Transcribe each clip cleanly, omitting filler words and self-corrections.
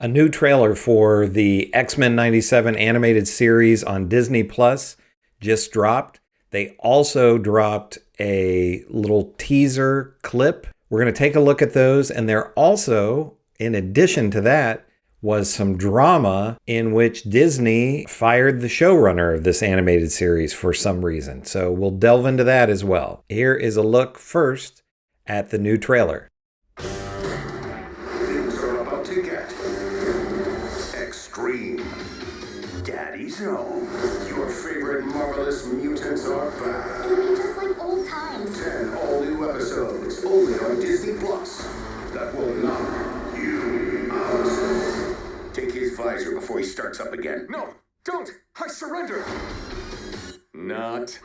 A new trailer for the X-Men 97 animated series on Disney Plus just dropped. They also dropped a little teaser clip. We're going to take a look at those. And there also, in addition to that, was some drama in which Disney fired the showrunner of this animated series for some reason. So we'll delve into that as well. Here is a look first at the new trailer. Things are about to get extreme. Daddy's home. Your favorite marvelous mutants are back. It'll be just like old times. 10 all-new episodes, only on Disney Plus. That will knock you out. Take his visor before he starts up again. No, don't! I surrender! Not.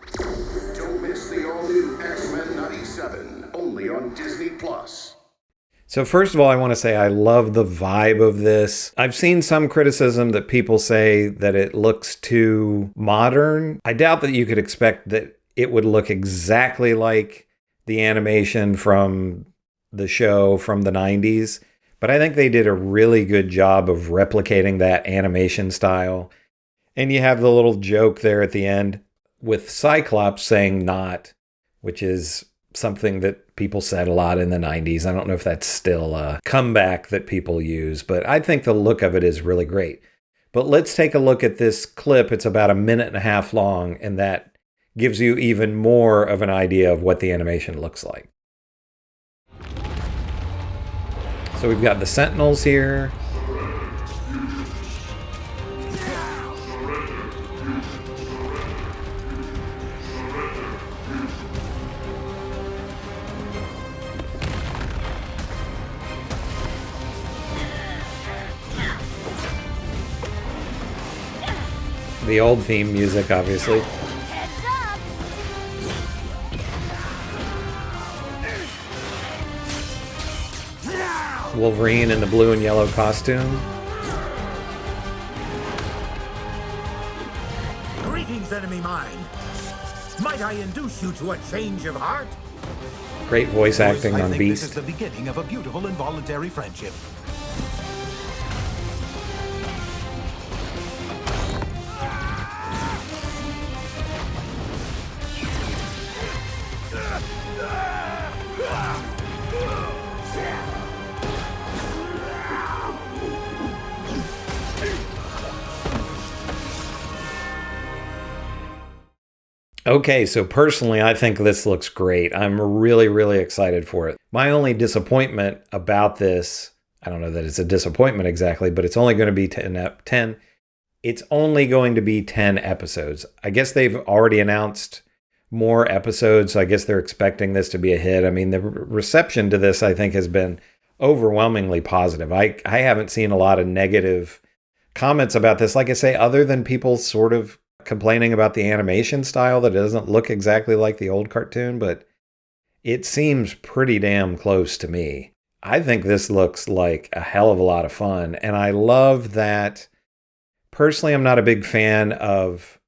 Don't miss the all-new X-Men 97, only on Disney Plus. So first of all, I want to say I love the vibe of this. I've seen some criticism that people say that it looks too modern. I doubt that you could expect that it would look exactly like the animation from the show from the 90s. But I think they did a really good job of replicating that animation style. And you have the little joke there at the end with Cyclops saying not, which is something that people said a lot in the 90s. I don't know if that's still a comeback that people use, but I think the look of it is really great. But let's take a look at this clip. It's about 1.5 minutes long, and that gives you even more of an idea of what the animation looks like. So we've got the Sentinels here. The old theme music, obviously. Wolverine in the blue and yellow costume. Greetings, enemy mine. Might I induce you to a change of heart? Great voice acting I on think Beast. This is the beginning of a beautiful involuntary friendship. Okay, so personally, I think this looks great. I'm really, really excited for it. My only disappointment about this, I don't know that it's a disappointment exactly, but it's only going to be 10. It's only going to be 10 episodes. I guess they've already announced more episodes, so I guess they're expecting this to be a hit. I mean, the reception to this, I think, has been overwhelmingly positive. I haven't seen a lot of negative comments about this, like I say, other than people sort of complaining about the animation style that doesn't look exactly like the old cartoon, but it seems pretty damn close to me. I think this looks like a hell of a lot of fun, and I love that. Personally, I'm not a big fan of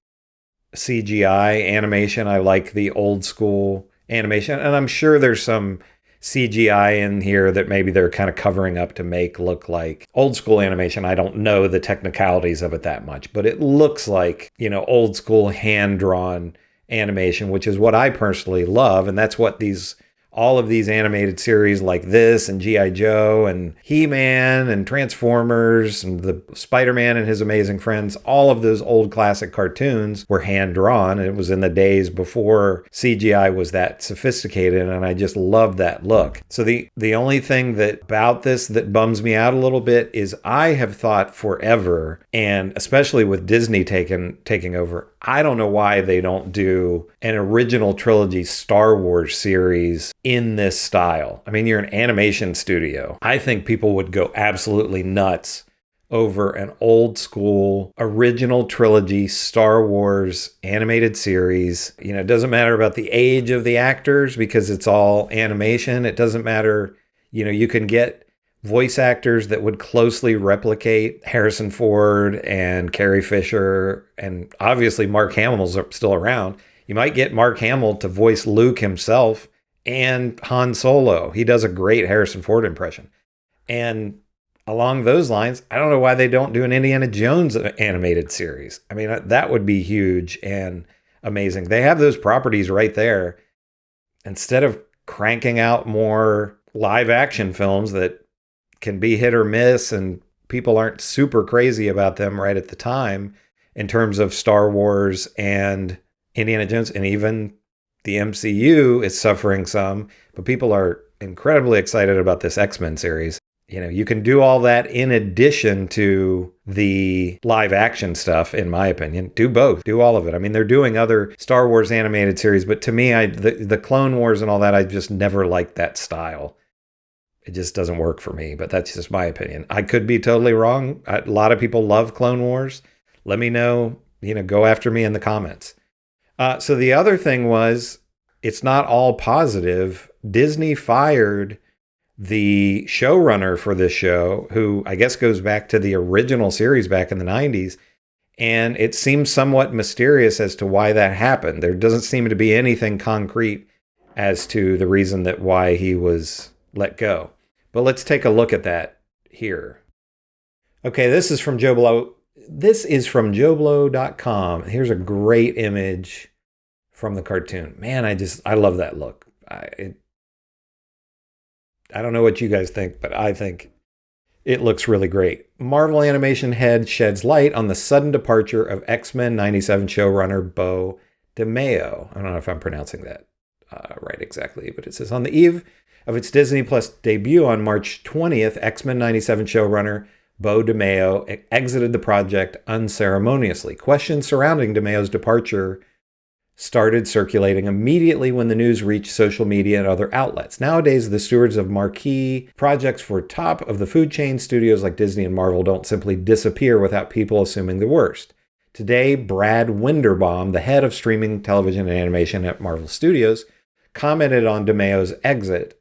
CGI animation. I like the old school animation, and I'm sure there's some CGI in here that maybe they're kind of covering up to make look like old school animation. I don't know the technicalities of it that much, but it looks like, old school hand-drawn animation, which is what I personally love. And that's what all of these animated series like this and G.I. Joe and He-Man and Transformers and the Spider-Man and His Amazing Friends, all of those old classic cartoons were hand-drawn. And it was in the days before CGI was that sophisticated, and I just love that look. So the only thing about this that bums me out a little bit is I have thought forever, and especially with Disney taking over, I don't know why they don't do an original trilogy Star Wars series in this style. I mean, you're an animation studio. I think people would go absolutely nuts over an old school original trilogy Star Wars animated series. It doesn't matter about the age of the actors because it's all animation. It doesn't matter, you can get voice actors that would closely replicate Harrison Ford and Carrie Fisher, and obviously Mark Hamill's still around. You might get Mark Hamill to voice Luke himself and Han Solo. He does a great Harrison Ford impression. And along those lines, I don't know why they don't do an Indiana Jones animated series. I mean, that would be huge and amazing. They have those properties right there. Instead of cranking out more live action films that can be hit or miss and people aren't super crazy about them right at the time in terms of Star Wars and Indiana Jones, and even the MCU is suffering some, but people are incredibly excited about this X-Men series. You know, you can do all that in addition to the live action stuff, in my opinion. Do both. Do all of it. I mean, they're doing other Star Wars animated series, but to me, the Clone Wars and all that, I just never liked that style. It just doesn't work for me, but that's just my opinion. I could be totally wrong. A lot of people love Clone Wars. Let me know, go after me in the comments. So the other thing was, it's not all positive. Disney fired the showrunner for this show, who I guess goes back to the original series back in the 90s. And it seems somewhat mysterious as to why that happened. There doesn't seem to be anything concrete as to the reason that why he was let go. But let's take a look at that here. Okay, this is from Joe Blow. This is from JoeBlow.com. Here's a great image from the cartoon. Man, I love that look. I don't know what you guys think, but I think it looks really great. Marvel Animation head sheds light on the sudden departure of X-Men 97 showrunner Bo DeMeo. I don't know if I'm pronouncing that right exactly, but it says, on the eve of its Disney Plus debut on March 20th, X-Men 97 showrunner Bo DeMeo exited the project unceremoniously. Questions surrounding DeMeo's departure started circulating immediately when the news reached social media and other outlets. Nowadays, the stewards of marquee projects for top of the food chain studios like Disney and Marvel don't simply disappear without people assuming the worst. Today, Brad Winderbaum, the head of streaming television and animation at Marvel Studios, commented on DeMeo's exit,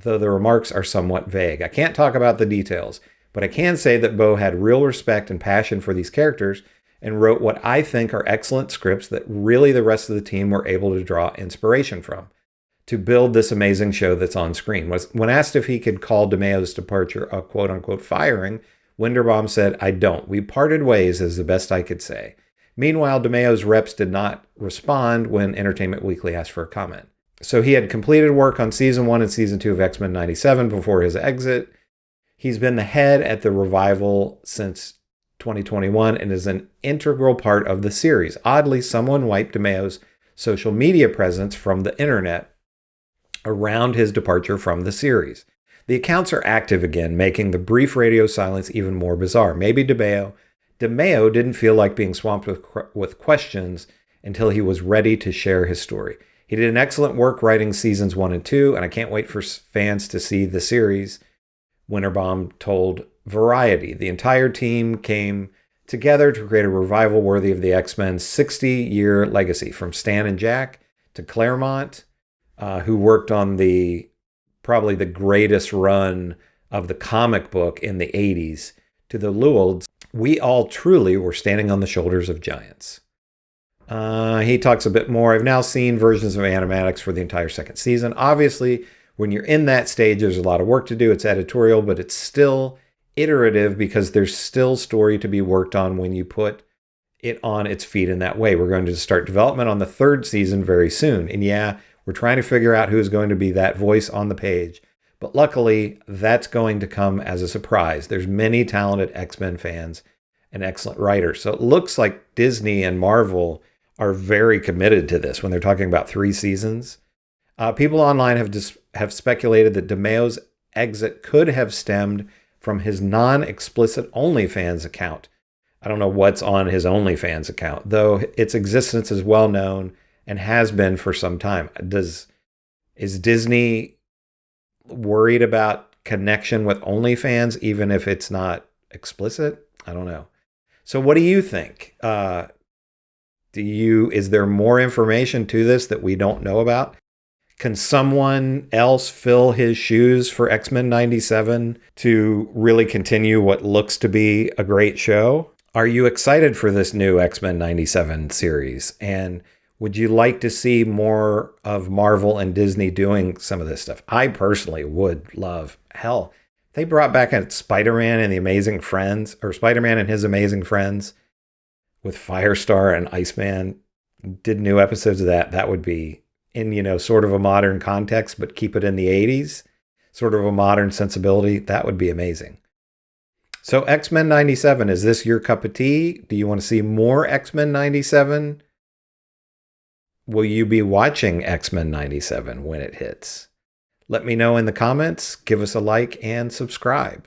though the remarks are somewhat vague. I can't talk about the details, but I can say that Bo had real respect and passion for these characters and wrote what I think are excellent scripts that really the rest of the team were able to draw inspiration from to build this amazing show that's on screen. When asked if he could call DeMeo's departure a quote-unquote firing, Winderbaum said, "I don't. We parted ways is the best I could say." Meanwhile, DeMeo's reps did not respond when Entertainment Weekly asked for a comment. So he had completed work on Season 1 and Season 2 of X-Men 97 before his exit. He's been the head at the revival since 2021 and is an integral part of the series. Oddly, someone wiped DeMeo's social media presence from the internet around his departure from the series. The accounts are active again, making the brief radio silence even more bizarre. Maybe DeMeo didn't feel like being swamped with questions until he was ready to share his story. He did an excellent work writing seasons 1 and 2, and I can't wait for fans to see the series, Winterbaum told Variety. The entire team came together to create a revival worthy of the X-Men's 60-year legacy, from Stan and Jack to Claremont, who worked on probably the greatest run of the comic book in the 80s, to the Llewellyns. We all truly were standing on the shoulders of giants. He talks a bit more. I've now seen versions of animatics for the entire second season. Obviously, when you're in that stage, there's a lot of work to do. It's editorial, but it's still iterative because there's still story to be worked on when you put it on its feet in that way. We're going to start development on the third season very soon. And yeah, we're trying to figure out who's going to be that voice on the page. But luckily, that's going to come as a surprise. There's many talented X-Men fans and excellent writers. So it looks like Disney and Marvel are very committed to this when they're talking about 3 seasons. People online have speculated that DeMeo's exit could have stemmed from his non-explicit OnlyFans account. I don't know what's on his OnlyFans account, though its existence is well known and has been for some time. Is Disney worried about connection with OnlyFans, even if it's not explicit? I don't know. So what do you think? Is there more information to this that we don't know about? Can someone else fill his shoes for X-Men 97 to really continue what looks to be a great show? Are you excited for this new X-Men 97 series? And would you like to see more of Marvel and Disney doing some of this stuff? I personally would love. Hell, They brought back a Spider-Man and the Amazing Friends, or Spider-Man and his Amazing Friends with Firestar and Iceman. Did new episodes of that. That would be in, sort of a modern context, but keep it in the 80s. Sort of a modern sensibility. That would be amazing. So X-Men 97, is this your cup of tea? Do you want to see more X-Men 97? Will you be watching X-Men 97 when it hits? Let me know in the comments. Give us a like and subscribe.